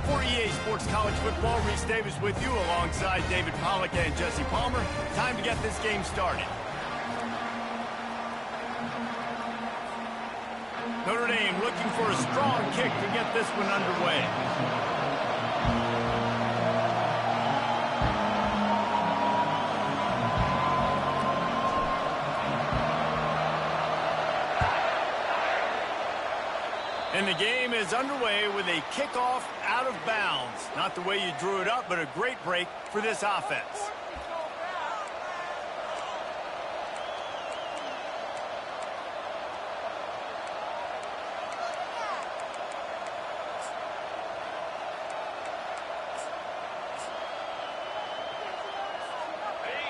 For EA Sports College Football, Reese Davis with you alongside David Pollack and Jesse Palmer. Time to get this game started. Notre Dame looking for a strong kick to get this one underway. And the game is underway with a kickoff out of bounds. Not the way you drew it up, but a great break for this offense.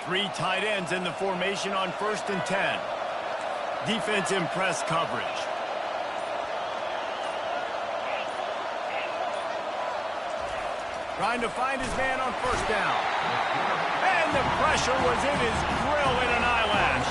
Three tight ends in the formation on 1st and 10. Defense in press coverage. Trying to find his man on 1st down. And the pressure was in his grill in an eyelash.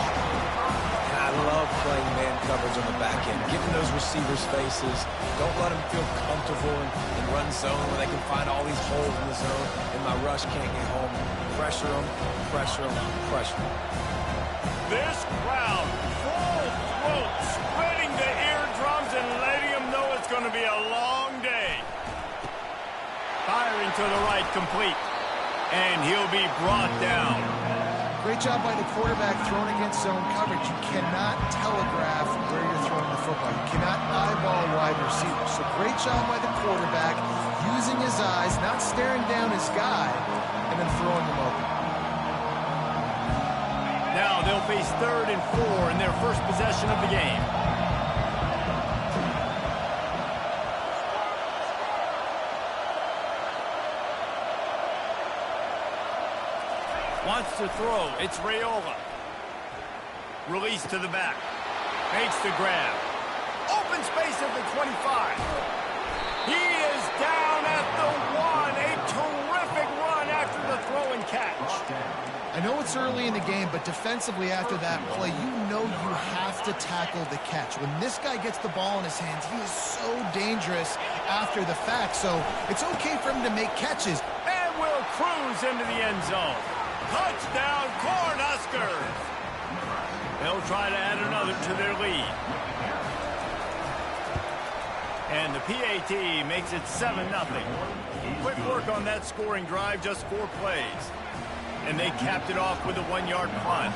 I love playing man coverage on the back end, giving those receivers faces. Don't let them feel comfortable in run zone where they can find all these holes in the zone and my rush can't get home. Pressure them, pressure them, pressure them. This crowd, full throat, spreading the eardrums and letting them know it's going to be a long day. Firing to the right, complete. And he'll be brought down. Great job by the quarterback throwing against zone coverage. You cannot telegraph where you're throwing the football. You cannot eyeball a wide receiver. So great job by the quarterback using his eyes, not staring down his guy, and then throwing him open. Now they'll face 3rd and 4 in their first possession of the game. Wants to throw. It's Raiola. Release to the back. Makes the grab. Open space at the 25. He is down at the 1. A terrific run after the throw and catch. I know it's early in the game, but defensively after that play, you know you have to tackle the catch. When this guy gets the ball in his hands, he is so dangerous after the fact. So it's okay for him to make catches. And will cruise into the end zone. Touchdown, Cornhuskers! They'll try to add another to their lead. And the PAT makes it 7-0. Quick work on that scoring drive, just 4 plays. And they capped it off with a 1-yard punt.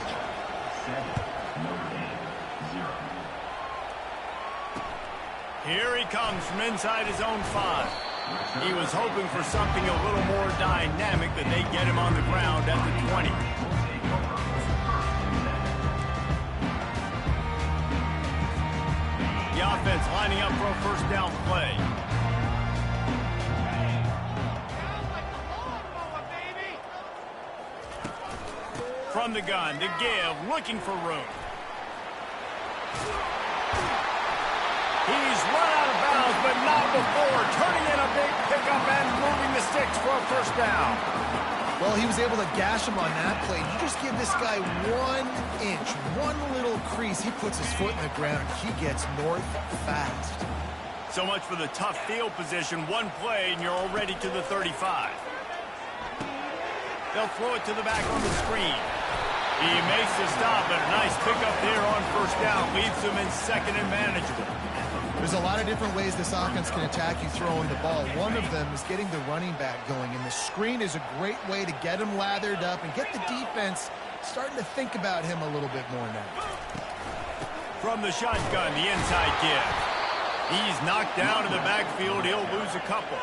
Here he comes from inside his own 5. He was hoping for something a little more dynamic, that they get him on the ground at the 20. The offense lining up for a 1st down play. From the gun, to give, looking for room. He's run out of bounds, but not before. Turning in a big pickup and moving the sticks for a 1st down. Well, he was able to gash him on that play. You just give this guy 1 inch, one little crease. He puts his foot in the ground. He gets north fast. So much for the tough field position. One play, and you're already to the 35. They'll throw it to the back on the screen. He makes the stop, but a nice pickup there on 1st down. Leaves them in 2nd and manageable. There's a lot of different ways this offense can attack you throwing the ball. One of them is getting the running back going, and the screen is a great way to get him lathered up and get the defense starting to think about him a little bit more now. From the shotgun, the inside give. He's knocked down in the backfield. He'll lose a couple.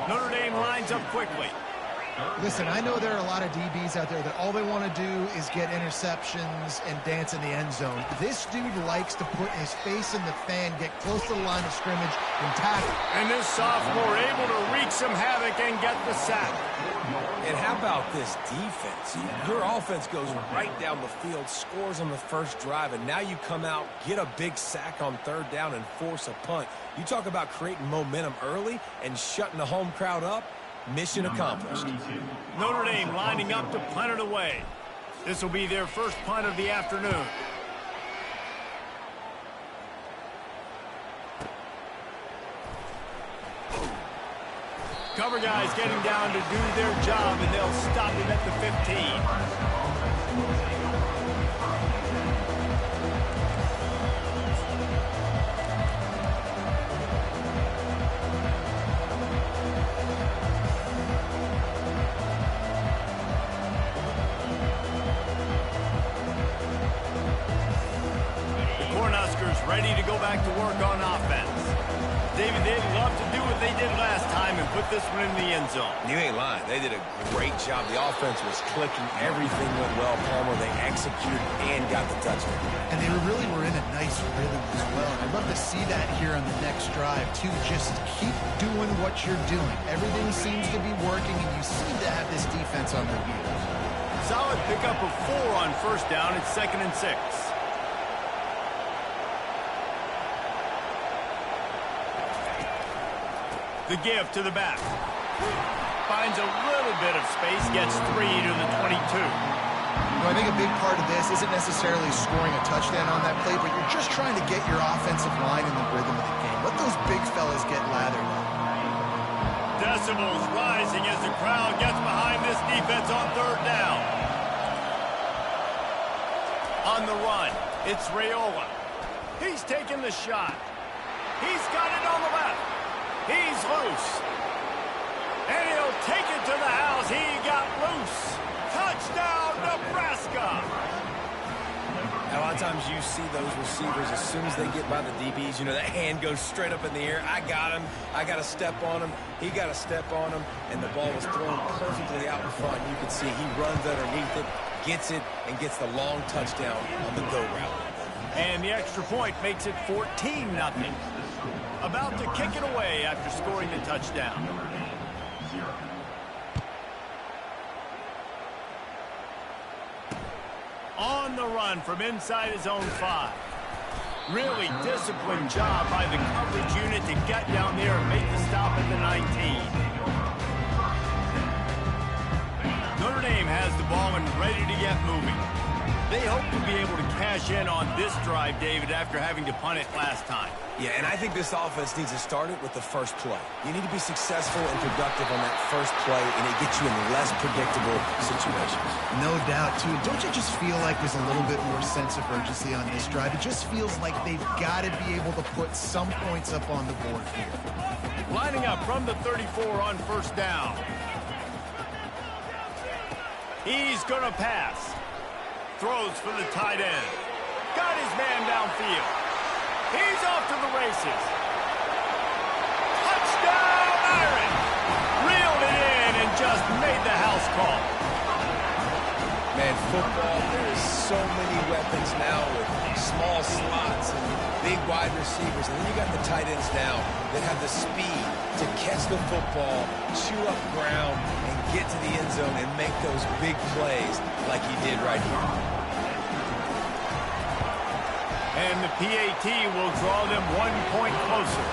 Notre Dame lines up quickly. Listen, I know there are a lot of DBs out there that all they want to do is get interceptions and dance in the end zone. This dude likes to put his face in the fan, get close to the line of scrimmage, and tackle. And this sophomore able to wreak some havoc and get the sack. And how about this defense? Your offense goes right down the field, scores on the first drive, and now you come out, get a big sack on 3rd down, and force a punt. You talk about creating momentum early and shutting the home crowd up. Mission accomplished. Notre Dame lining up to punt it away. This will be their first punt of the afternoon. Cover guys getting down to do their job, and they'll stop him at the 15. Ready to go back to work on offense. David, they'd love to do what they did last time and put this one in the end zone. You ain't lying. They did a great job. The offense was clicking. Everything went well, Palmer. They executed and got the touchdown. And they really were in a nice rhythm as well. And I'd love to see that here on the next drive, too. Just keep doing what you're doing. Everything seems to be working, and you seem to have this defense on their heels. Solid pickup of 4 on first down. It's 2nd and 6. The give to the back. Finds a little bit of space, gets 3 to the 22. I think a big part of this isn't necessarily scoring a touchdown on that play, but you're just trying to get your offensive line in the rhythm of the game. Let those big fellas get lathered. Decibels rising as the crowd gets behind this defense on 3rd down. On the run, it's Raiola. He's taking the shot. He's got it on the left. He's loose. And he'll take it to the house. He got loose. Touchdown, Nebraska. A lot of times you see those receivers, as soon as they get by the DBs, you know, that hand goes straight up in the air. I got him. I got to step on him. He got to step on him. And the ball was thrown perfectly out in front. You can see he runs underneath it, gets it, and gets the long touchdown on the go route. And the extra point makes it 14-0. About to kick it away after scoring the touchdown. On the run from inside his own 5. Really disciplined job by the coverage unit to get down there and make the stop at the 19. Notre Dame has the ball and ready to get moving. They hope to be able to cash in on this drive, David, after having to punt it last time. Yeah, and I think this offense needs to start it with the first play. You need to be successful and productive on that first play, and it gets you in less predictable situations. No doubt, too. Don't you just feel like there's a little bit more sense of urgency on this drive? It just feels like they've got to be able to put some points up on the board here. Lining up from the 34 on first down. He's going to pass. Throws for the tight end. Got his man downfield. He's off to the races. Touchdown, Iron! Reeled it in and just made the house call. Man, football, there is so many weapons now with small slots and big wide receivers. And then you got the tight ends now that have the speed to catch the football, chew up ground, and get to the end zone and make those big plays like he did right here. And the PAT will draw them 1 point closer.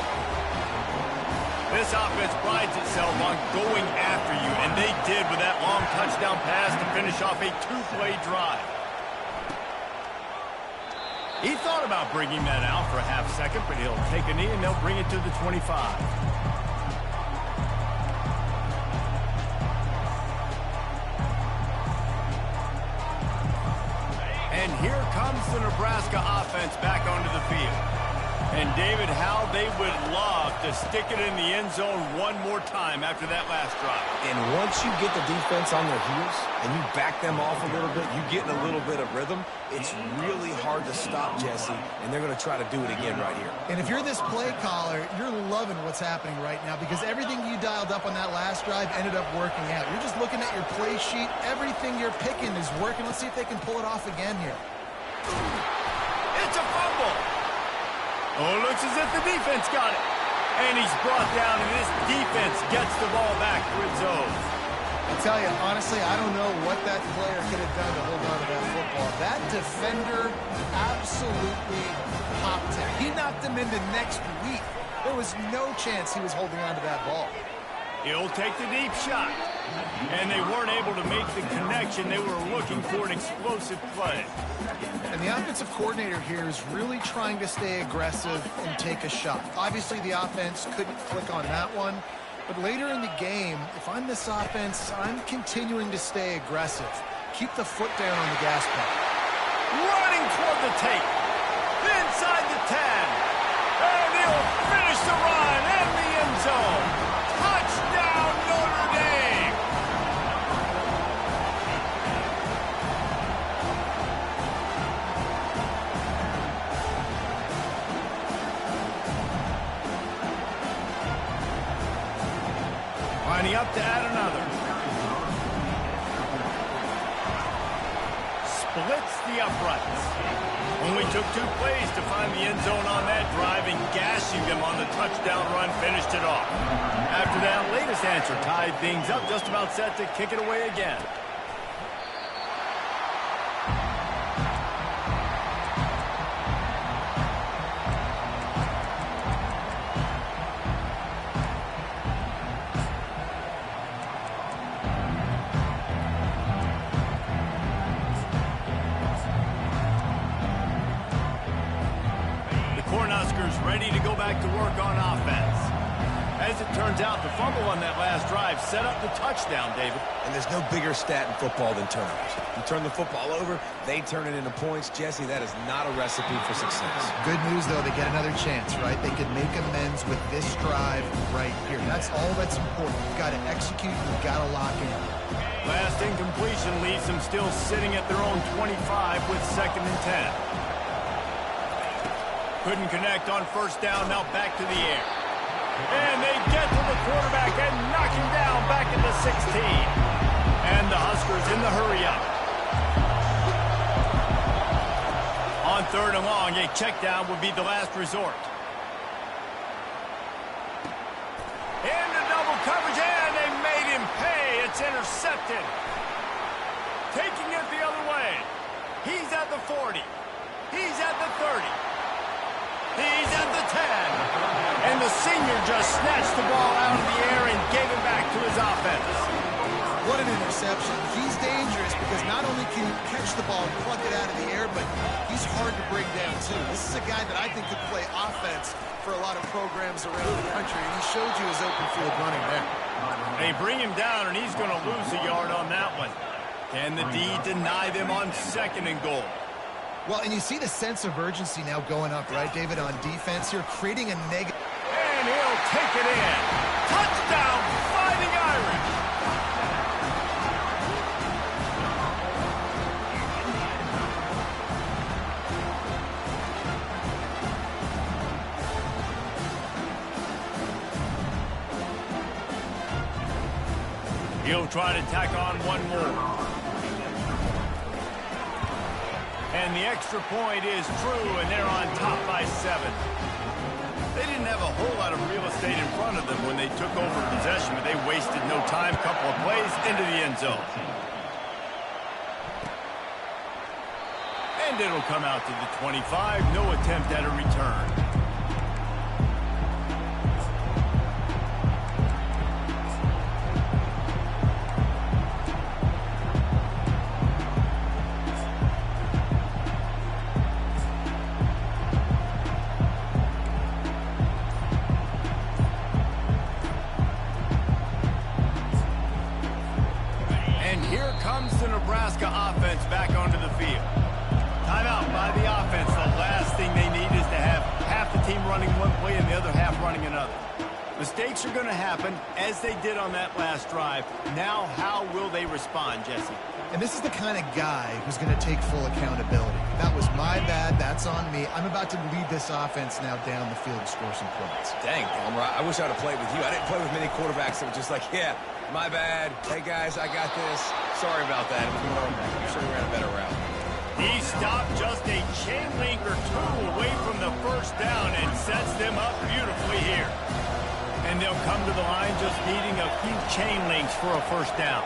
This offense prides itself on going after you, and they did with that long touchdown pass to finish off a 2-play drive. He thought about bringing that out for a half second, but he'll take a knee and they'll bring it to the 25. And here comes the Nebraska offense back onto the field. And David, how they would love to stick it in the end zone one more time after that last drive. And once you get the defense on their heels and you back them off a little bit, you get in a little bit of rhythm, it's really hard to stop, Jesse, and they're going to try to do it again right here. And if you're this play caller, you're loving what's happening right now because everything you dialed up on that last drive ended up working out. You're just looking at your play sheet. Everything you're picking is working. Let's see if they can pull it off again here. It's a fumble. Oh, it looks as if the defense got it. And he's brought down, and this defense gets the ball back for its own. I'll tell you, honestly, I don't know what that player could have done to hold on to that football. That defender absolutely popped him. He knocked him into next week. There was no chance he was holding on to that ball. He'll take the deep shot. And they weren't able to make the connection. They were looking for an explosive play. And the offensive coordinator here is really trying to stay aggressive and take a shot. Obviously, the offense couldn't click on that one. But later in the game, if I'm this offense, I'm continuing to stay aggressive. Keep the foot down on the gas pedal. Running toward the tape. Inside the 10. And he'll finish the run and the end zone. Touchdown, Notre Dame. Lining up to add another. Splits the uprights. Only took 2 plays to find the end zone on that drive, and gashing them on the touchdown run finished it off. After that latest answer tied things up, just about set to kick it away again. Cornhuskers ready to go back to work on offense. As it turns out, the fumble on that last drive set up the touchdown, David. And there's no bigger stat in football than turnovers. You turn the football over, they turn it into points. Jesse, that is not a recipe for success. Good news, though, they get another chance, right? They could make amends with this drive right here. That's all that's important. You've got to execute. You've got to lock in. Last incompletion leaves them still sitting at their own 25 with 2nd and 10. Couldn't connect on first down, now back to the air. And they get to the quarterback and knock him down back into 16. And the Huskers in the hurry-up. On 3rd and long, a check down would be the last resort. Into double coverage, and they made him pay. It's intercepted. Taking it the other way. He's at the 40. He's at the 30. He's at the 10. And the senior just snatched the ball out of the air and gave it back to his offense. What an interception. He's dangerous because not only can he catch the ball and pluck it out of the air, but he's hard to bring down, too. This is a guy that I think could play offense for a lot of programs around the country, and he showed you his open field running there. They bring him down, and he's going to lose a yard on that one. Can the D deny them on 2nd and goal? Well, and you see the sense of urgency now going up, right, David, on defense here, creating a negative. And he'll take it in. Touchdown, Fighting Irish. He'll try to tack on one more. And the extra point is true, and they're on top by 7. They didn't have a whole lot of real estate in front of them when they took over possession, but they wasted no time. Couple of plays into the end zone. And it'll come out to the 25. No attempt at a return. Nebraska offense back onto the field. Timeout by the offense. The last thing they need is to have half the team running one play and the other half running another. Mistakes are going to happen, as they did on that last drive. Now, how will they respond, Jesse? And this is the kind of guy who's going to take full accountability. That was my bad. That's on me. I'm about to lead this offense now down the field to score some points. Dang, Palmer, I wish I would have played with you. I didn't play with many quarterbacks that were just like, yeah, my bad. Hey, guys, I got this. Sorry about that. You should have ran a better route. He stopped just a chain link or two away from the first down and sets them up beautifully here. And they'll come to the line just needing a few chain links for a first down.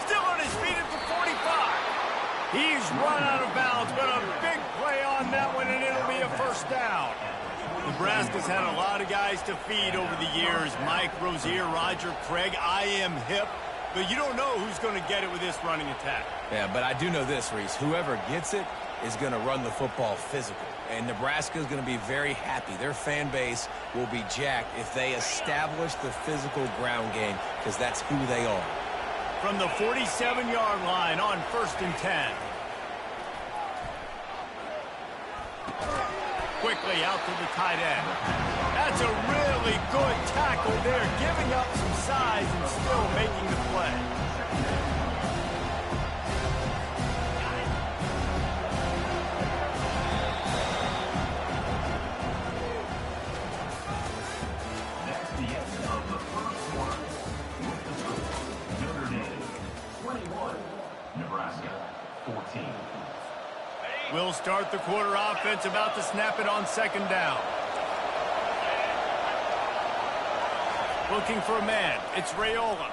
Still on his feet at the 45. He's run out of bounds, but a big play on that one, and it'll be a first down. Nebraska's had a lot of guys to feed over the years. Mike Rozier, Roger Craig, I am hip. But you don't know who's going to get it with this running attack. Yeah, but I do know this, Reese. Whoever gets it is going to run the football physical. And Nebraska is going to be very happy. Their fan base will be jacked if they establish the physical ground game, because that's who they are. From the 47-yard line on 1st and 10. Quickly out to the tight end. That's a really good tackle there, giving up some size and still making the play. That's the end of the first quarter. With the score, Notre Dame 21, Nebraska 14. We'll start the quarter offense, about to snap it on 2nd down. Looking for a man. It's Raiola.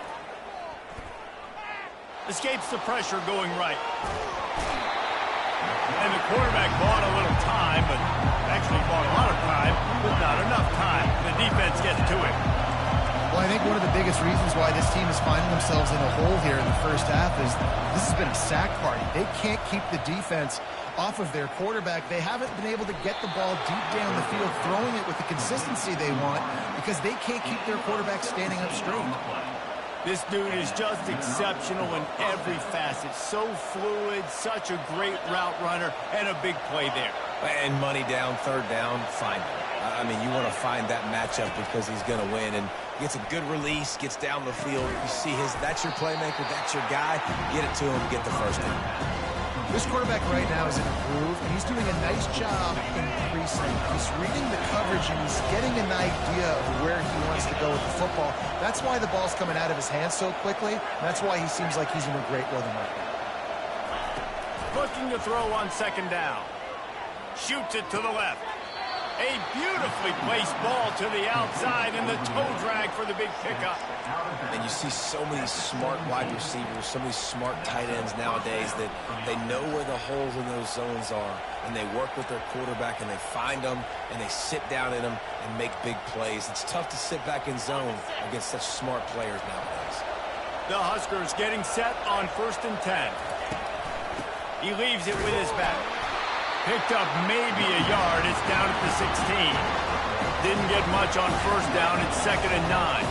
Escapes the pressure going right. And the quarterback bought a little time, but actually bought a lot of time, but not enough time. The defense gets to it. Well, I think one of the biggest reasons why this team is finding themselves in a hole here in the first half is this has been a sack party. They can't keep the defense off of their quarterback. They haven't been able to get the ball deep down the field, throwing it with the consistency they want, because they can't keep their quarterback standing up straight. This dude is just exceptional in every facet. So fluid, such a great route runner, and a big play there. And money down, 3rd down, find him. I mean, you want to find that matchup because he's going to win, and gets a good release, gets down the field. You see that's your playmaker, that's your guy. Get it to him, get the 1st down. This quarterback right now is in a groove, and he's doing a nice job increasing. He's reading the coverage, and he's getting an idea of where he wants to go with the football. That's why the ball's coming out of his hands so quickly. That's why he seems like he's in a great rhythm right now. Looking to throw on 2nd down. Shoots it to the left. A beautifully placed ball to the outside, and the toe drag for the big pickup. And you see so many smart wide receivers, so many smart tight ends nowadays that they know where the holes in those zones are, and they work with their quarterback, and they find them, and they sit down in them and make big plays. It's tough to sit back in zone against such smart players nowadays. The Huskers getting set on 1st and 10. He leaves it with his back. Picked up maybe a yard. It's down at the 16. Didn't get much on 1st down. It's 2nd and 9.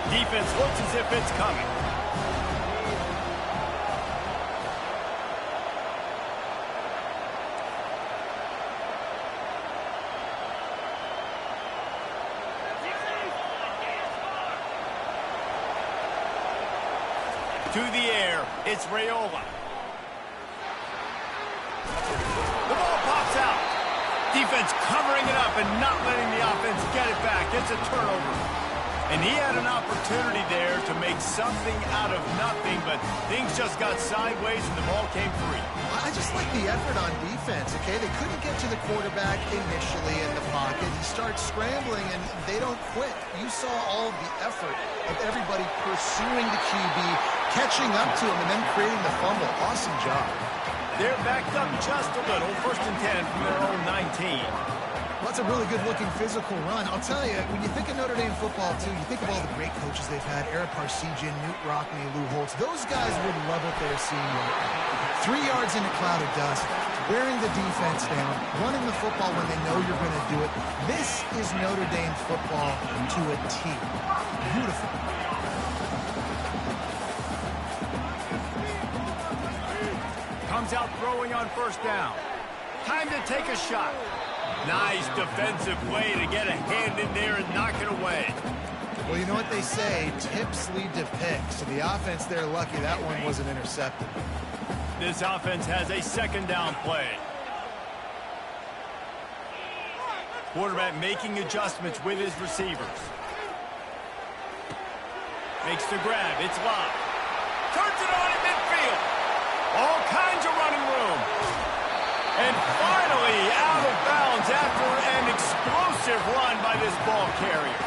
Defense looks as if it's coming. To the air, it's Raiola. The ball pops out. Defense covering it up and not letting the offense get it back. It's a turnover. And he had an opportunity there to make something out of nothing, but things just got sideways and the ball came free. I just like the effort on defense, okay? They couldn't get to the quarterback initially in the pocket. He starts scrambling, and they don't quit. You saw all the effort of everybody pursuing the QB, catching up to him, and then creating the fumble. Awesome job. They're backed up just a little. 1st and 10 from their own 19. Well, that's a really good-looking physical run. I'll tell you, when you think of Notre Dame football, too, you think of all the great coaches they've had, Eric Parsegian, Newt Rockne, Lou Holtz. Those guys would love what they're seeing right now. 3 yards in a cloud of dust, wearing the defense down, running the football when they know you're going to do it. This is Notre Dame football to a T. Beautiful. Comes out throwing on 1st down. Time to take a shot. Nice defensive play to get a hand in there and knock it away. Well, you know what they say, tips lead to picks. So the offense, they're lucky that one wasn't intercepted. This offense has a 2nd down play. Quarterback making adjustments with his receivers. Makes the grab. It's Lott. Turns it on in midfield. All kinds of running room. And finally out of bounds after an explosive run by this ball carrier.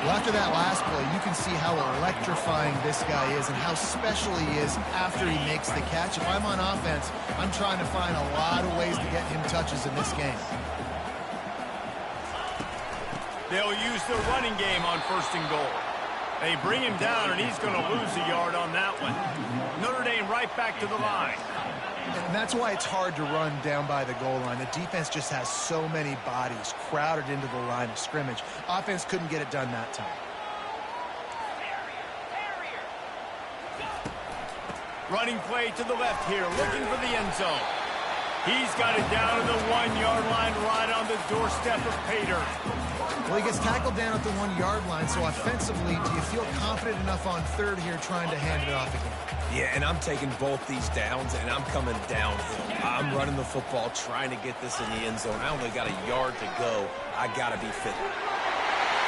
Well, after that last play, you can see how electrifying this guy is and how special he is after he makes the catch. If I'm on offense, I'm trying to find a lot of ways to get him touches in this game. They'll use the running game on 1st and goal. They bring him down, and he's going to lose a yard on that one. Notre Dame right back to the line. And that's why it's hard to run down by the goal line. The defense just has so many bodies crowded into the line of scrimmage. Offense couldn't get it done that time. Running play to the left here, looking for the end zone. He's got it down to the 1-yard line, right on the doorstep of Pater. Well, he gets tackled down at the 1-yard line, so offensively, do you feel confident enough on third here trying to hand it off again? Yeah, and I'm taking both these downs, and I'm coming downhill. I'm running the football, trying to get this in the end zone. I only got a yard to go. I got to be fit.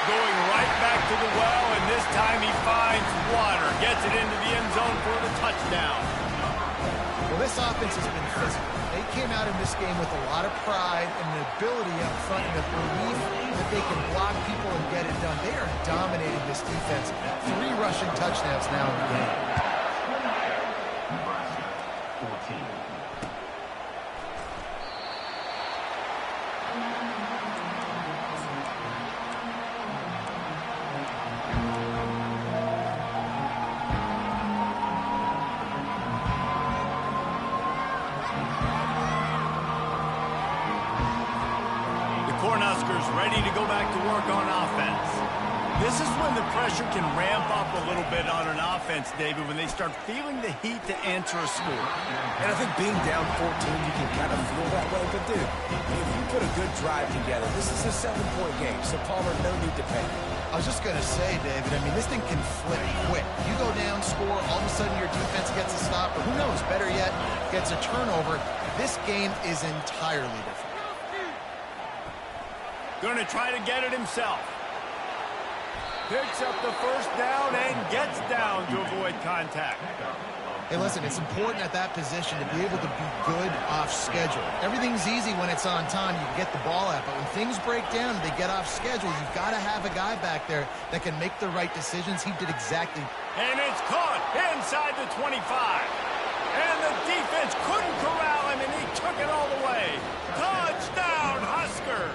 Going right back to the well, and this time he finds water. Gets it into the end zone for the touchdown. Well, this offense has been physical. They came out in this game with a lot of pride and the ability up front and the belief that they can block people and get it done. They are dominating this defense. 3 rushing touchdowns now in the game. Nebraska 14. Cornhuskers ready to go back to work on offense. This is when the pressure can ramp up a little bit on an offense, David, when they start feeling the heat to answer a score. And I think being down 14, you can kind of feel that way. But, dude, if you put a good drive together, this is a 7-point game, so Palmer, no need to panic. I was just going to say, David, I mean, this thing can flip quick. You go down, score, all of a sudden your defense gets a stop, or who knows, better yet, gets a turnover. This game is entirely different. Going to try to get it himself. Picks up the first down and gets down to avoid contact. Hey, listen, it's important at that position to be able to be good off schedule. Everything's easy when it's on time. You can get the ball out. But when things break down and they get off schedule, you've got to have a guy back there that can make the right decisions. He did exactly. And it's caught inside the 25. And the defense couldn't corral him, and he took it all the way. Touchdown, Husker!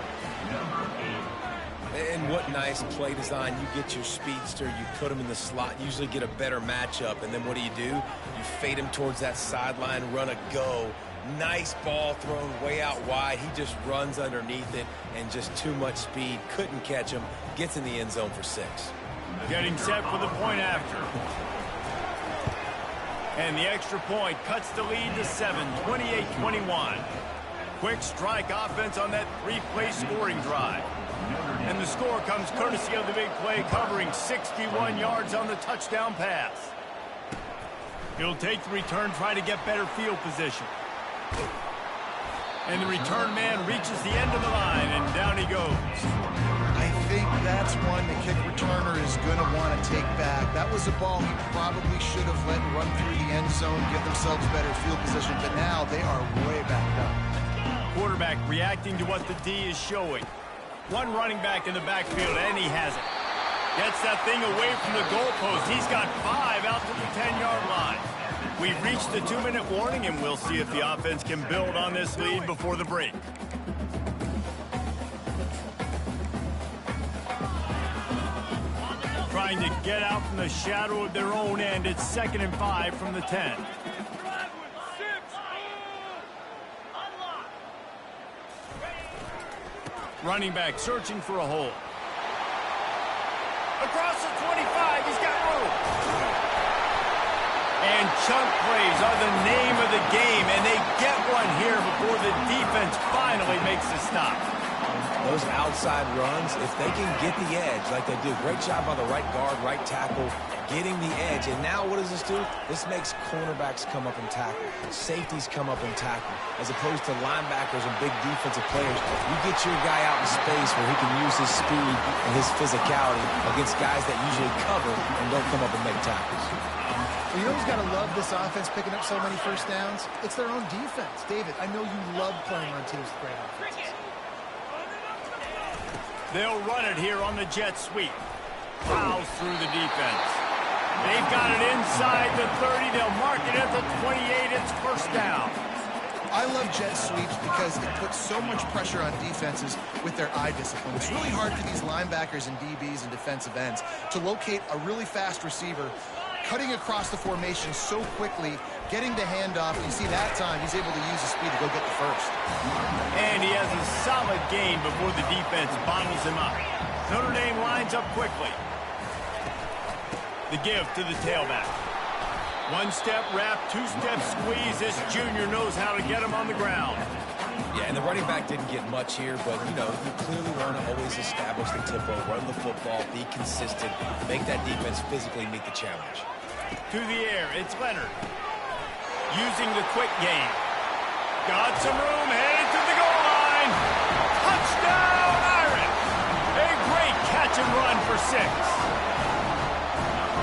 And what nice play design. You get your speedster, you put him in the slot, usually get a better matchup, and then what do? You fade him towards that sideline, run a go. Nice ball thrown way out wide. He just runs underneath it, and just too much speed. Couldn't catch him. Gets in the end zone for 6. Getting set for the point after. And the extra point cuts the lead to 7, 28-21. Quick strike offense on that 3-play scoring drive. And the score comes courtesy of the big play, covering 61 yards on the touchdown pass. He'll take the return, try to get better field position. And the return man reaches the end of the line, and down he goes. I think that's one the kick returner is going to want to take back. That was a ball he probably should have let run through the end zone, give themselves better field position, but now they are way backed up. Quarterback reacting to what the D is showing. One running back in the backfield, and he has it. Gets that thing away from the goalpost. He's got 5 out to the 10-yard line. We've reached the 2-minute warning, and we'll see if the offense can build on this lead before the break. Trying to get out from the shadow of their own end. It's 2nd and 5 from the 10. Running back searching for a hole. Across the 25, he's got room. And chunk plays are the name of the game, and they get one here before the defense finally makes a stop. Those outside runs, if they can get the edge like they do, great job by the right guard, right tackle, getting the edge. And now what does this do? This makes cornerbacks come up and tackle. Safeties come up and tackle. As opposed to linebackers and big defensive players, you get your guy out in space where he can use his speed and his physicality against guys that usually cover and don't come up and make tackles. Well, you know who's got to love this offense picking up so many first downs? It's their own defense. David, I know you love playing on teams with great offenses. They'll run it here on the jet sweep. Plows through the defense. They've got it inside the 30. They'll mark it at the 28. It's first down. I love jet sweeps because it puts so much pressure on defenses with their eye discipline. It's really hard for these linebackers and DBs and defensive ends to locate a really fast receiver, cutting across the formation so quickly, getting the handoff. You see that time, he's able to use his speed to go get the first. And he has a solid gain before the defense bottles him up. Notre Dame lines up quickly. The give to the tailback. One-step wrap, two-step squeeze. This junior knows how to get him on the ground. Yeah, and the running back didn't get much here, but, you know, you clearly want to always establish the tempo, run the football, be consistent, make that defense physically meet the challenge. To the air, it's Leonard. Using the quick game. Got some room, headed to the goal line. Touchdown, Irish! A great catch and run for 6.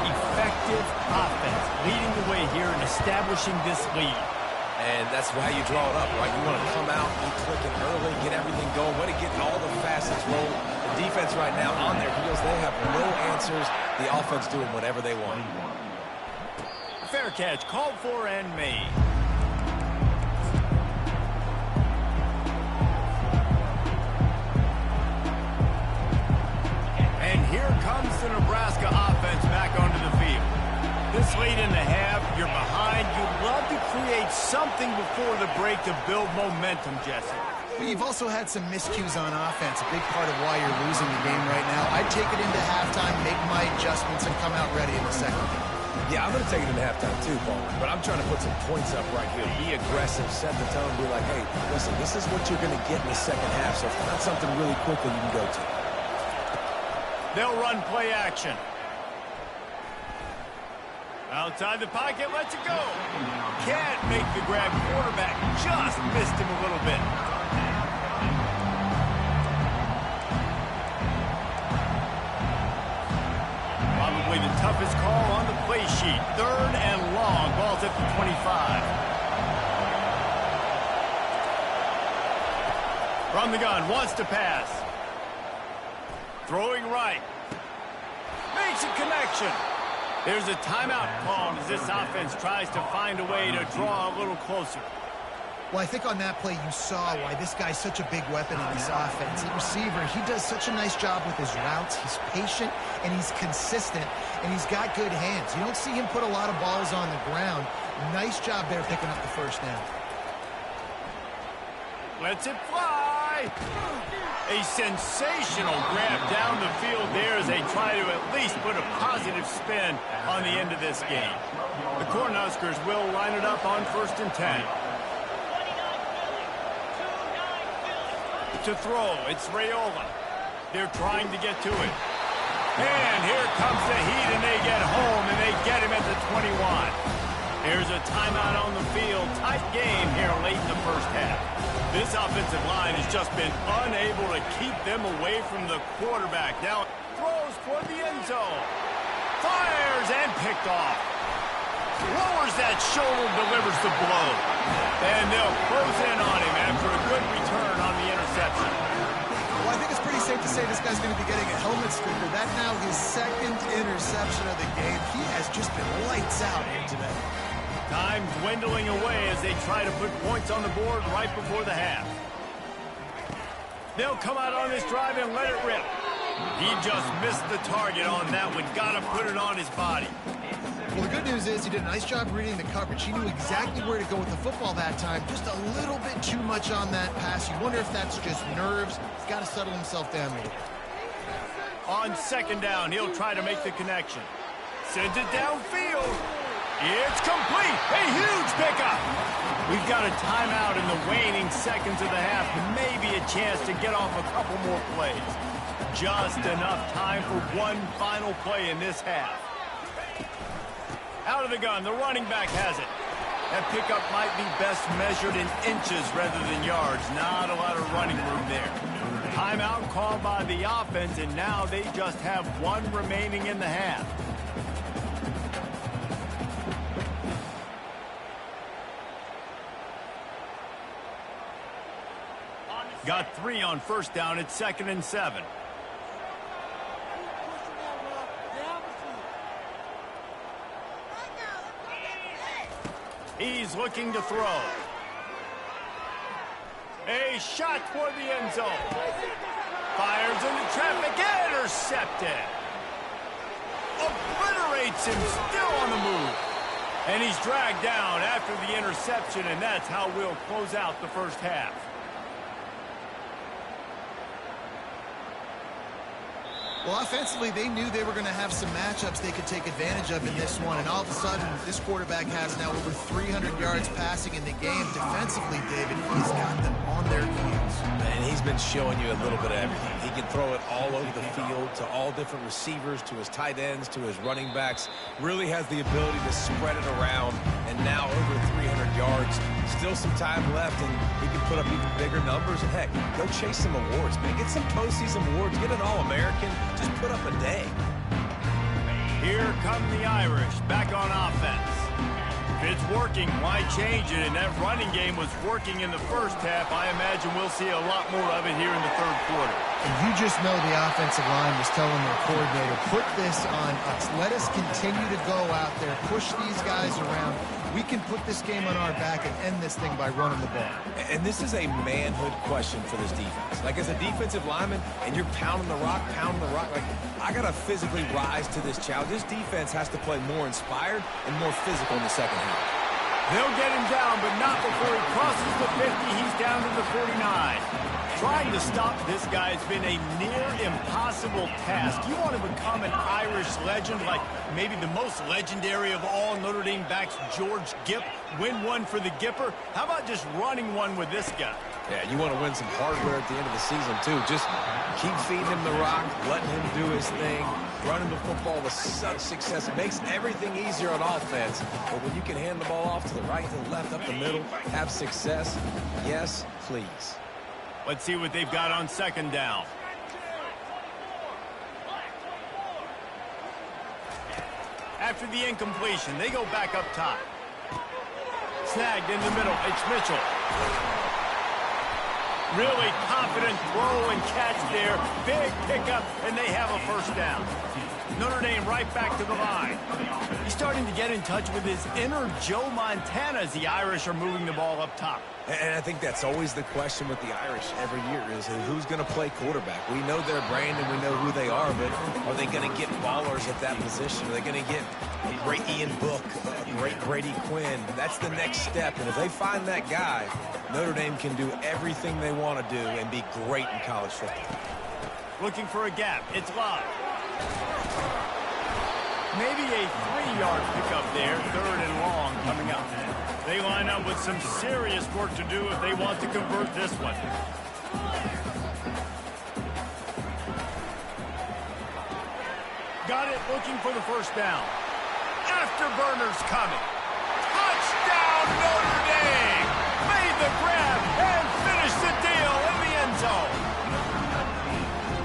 Effective offense, leading the way here and establishing this lead. And that's how you draw it up, right? You want to come out, be clicking early, get everything going, want to get all the facets rolling. The defense right now on their heels, they have no answers. The offense doing whatever they want. Fair catch, called for and made. And here comes the Nebraska offense back onto the field. This late in the half, you're behind. You'd love to create something before the break to build momentum, Jesse. Well, you've also had some miscues on offense, a big part of why you're losing the game right now. I'd take it into halftime, make my adjustments, and come out ready in the second game. Yeah, I'm going to take it into halftime too, Paul. But I'm trying to put some points up right here. Be aggressive, set the tone, be like, hey, listen, this is what you're going to get in the second half, so find something really quickly you can go to. They'll run play action. Outside the pocket, lets it go. Can't make the grab. Quarterback just missed him a little bit. Probably the toughest call on the play sheet. 3rd and long. Ball's at the 25. From the gun, wants to pass. Throwing right. Makes a connection. There's a timeout called as this offense tries to find a way to draw a little closer. Well, I think on that play you saw why this guy's such a big weapon in this offense. The receiver, he does such a nice job with his routes. He's patient, and he's consistent, and he's got good hands. You don't see him put a lot of balls on the ground. Nice job there picking up the first down. Lets it fly. A sensational grab down the field there as they try to at least put a positive spin on the end of this game. The Cornhuskers will line it up on 1st and 10. To throw, it's Raiola. They're trying to get to it. And here comes the heat, and they get home, and they get him at the 21. Here's a timeout on the field. Tight game here late in the first half. This offensive line has just been unable to keep them away from the quarterback. Now throws toward the end zone. Fires and picked off. Lowers that shoulder, delivers the blow. And they'll close in on him after a good return on the interception. Well, I think it's pretty safe to say this guy's going to be getting a helmet sticker. That's now his 2nd interception of the game. He has just been lights out here today. Time dwindling away as they try to put points on the board right before the half. They'll come out on this drive and let it rip. He just missed the target on that one. Got to put it on his body. Well, the good news is he did a nice job reading the coverage. He knew exactly where to go with the football that time. Just a little bit too much on that pass. You wonder if that's just nerves. He's got to settle himself down a little. On 2nd down, he'll try to make the connection. Sends it downfield. It's complete. A huge pickup. We've got a timeout in the waning seconds of the half. Maybe a chance to get off a couple more plays. Just enough time for one final play in this half. Out of the gun, the running back has it. That pickup might be best measured in inches rather than yards. Not a lot of running room there. Timeout called by the offense, and now they just have one remaining in the half. Got 3 on 1st down. It's 2nd and 7. He's looking to throw. A shot toward the end zone. Fires into traffic. Intercepted. Obliterated. separates him, still on the move. And he's dragged down after the interception, and that's how we'll close out the first half. Well, offensively, they knew they were going to have some matchups they could take advantage of in this one, and all of a sudden, this quarterback has now over 300 yards passing in the game. Defensively, David, he's got them on their heels. And he's been showing you a little bit of everything. He can throw it all over the field to all different receivers, to his tight ends, to his running backs. Really has the ability to spread it around, and now over 300 yards. Still some time left, and he can put up even bigger numbers. And heck, go chase some awards, man. Get some postseason awards. Get an All-American. Just put up a day. Here come the Irish, back on offense. If it's working, why change it? And that running game was working in the first half. I imagine we'll see a lot more of it here in the third quarter. And you just know the offensive line was telling their coordinator, put this on us. Let us continue to go out there, push these guys around. We can put this game on our back and end this thing by running the ball. And this is a manhood question for this defense. Like, as a defensive lineman, and you're pounding the rock, like, I got to physically rise to this challenge. This defense has to play more inspired and more physical in the second half. They'll get him down, but not before he crosses the 50. He's down to the 49. Trying to stop this guy has been a near impossible task. You want to become an Irish legend, like maybe the most legendary of all Notre Dame backs, George Gipp, win one for the Gipper. How about just running one with this guy? Yeah, you want to win some hardware at the end of the season, too. Just keep feeding him the rock, letting him do his thing, running the football with such success. It makes everything easier on offense. But when you can hand the ball off to the right, to the left, up the middle, have success, yes, please. Let's see what they've got on second down. After the incompletion, they go back up top. Snagged in the middle. It's Mitchell. Really confident throw and catch there. Big pickup, and they have a first down. Notre Dame right back to the line. He's starting to get in touch with his inner Joe Montana as the Irish are moving the ball up top. And I think that's always the question with the Irish every year is who's going to play quarterback. We know their brand and we know who they are, but are they going to get ballers at that position? Are they going to get a great Ian Book, a great Brady Quinn? That's the next step. And if they find that guy, Notre Dame can do everything they want to do and be great in college football. Looking for a gap. It's Love. Maybe a 3-yard pickup there, third and long coming up. They line up with some serious work to do if they want to convert this one. Got it, looking for the first down. Afterburners coming. Touchdown, Notre Dame! Made the grab and finished the deal in the end zone.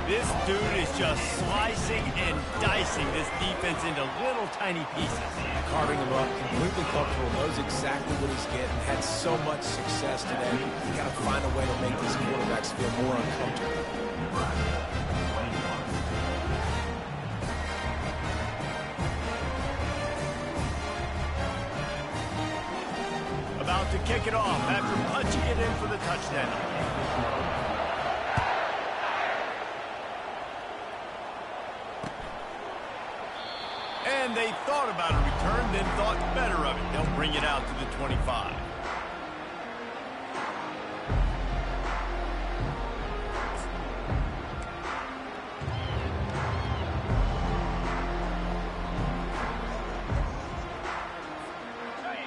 This dude is just slicing and dicing this defense into little tiny pieces. Carving him up, completely comfortable, knows exactly what he's getting, had so much success today. You got to find a way to make these quarterbacks feel more uncomfortable. About to kick it off after punching it in for the touchdown. And they thought about a return, then thought better of it. They'll bring it out to the 25.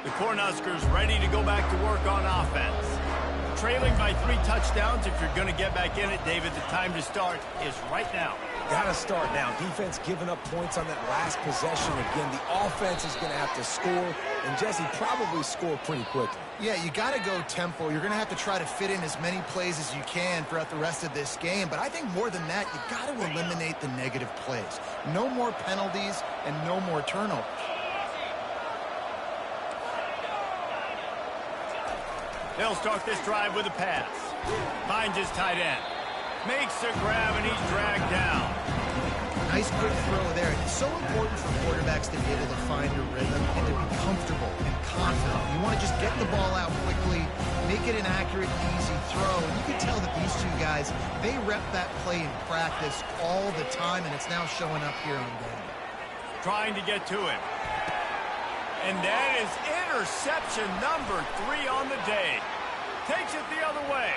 The Cornhuskers ready to go back to work on offense. Trailing by 3 touchdowns. If you're going to get back in it, David, the time to start is right now. Got to start now. Defense giving up points on that last possession. Again, the offense is going to have to score, and Jesse probably score pretty quickly. Yeah, you got to go tempo. You're going to have to try to fit in as many plays as you can throughout the rest of this game. But I think more than that, you got to eliminate the negative plays. No more penalties and no more turnovers. They'll start this drive with a pass. Finds his tight end. Makes a grab, and he's dragged down. Nice quick throw there. It's so important for quarterbacks to be able to find a rhythm and to be comfortable and confident. You want to just get the ball out quickly, make it an accurate, easy throw. And you can tell that these two guys, they rep that play in practice all the time, and it's now showing up here on game. trying to get to him. And that is interception number 3 on the day. Takes it the other way.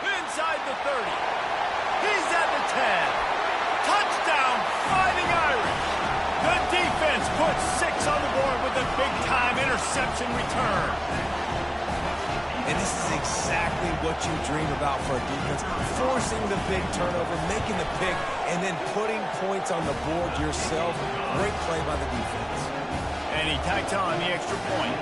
Inside the 30. He's at the 10. Touchdown, Fighting Irish. The defense puts 6 on the board with a big-time interception return. And this is exactly what you dream about for a defense. Forcing the big turnover, making the pick, and then putting points on the board yourself. Great play by the defense. And he tacks on the extra point.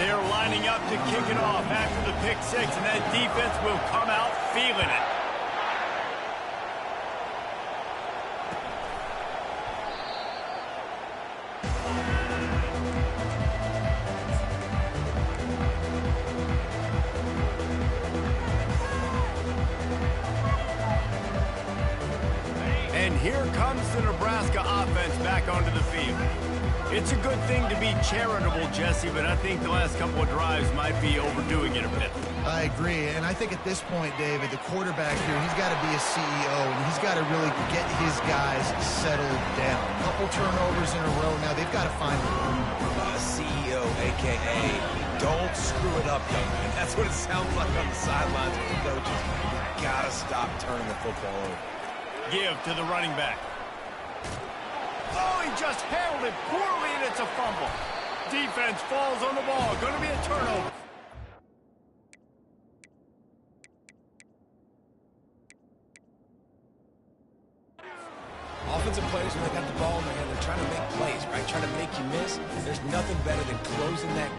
They're lining up to kick it off after the pick 6, and that defense will come out feeling it. And here comes the Nebraska offense back onto the field. It's a good thing to be charitable, Jesse, but I think the last couple of drives might be overdoing it a bit. I agree, and I think at this point, David, the quarterback here, he's got to be a CEO, and he's got to really get his guys settled down. A couple turnovers in a row now. They've got to find them. CEO, a.k.a. don't screw it up, young man. That's what it sounds like on the sidelines with the coaches. You got to stop turning the football over. Give to the running back. Oh, he just handled it poorly, and it's a fumble. Defense falls on the ball. Going to be a turnover. Offensive players, when they got the ball in their hand, they're trying to make plays, right? Trying to make you miss. There's nothing better than closing that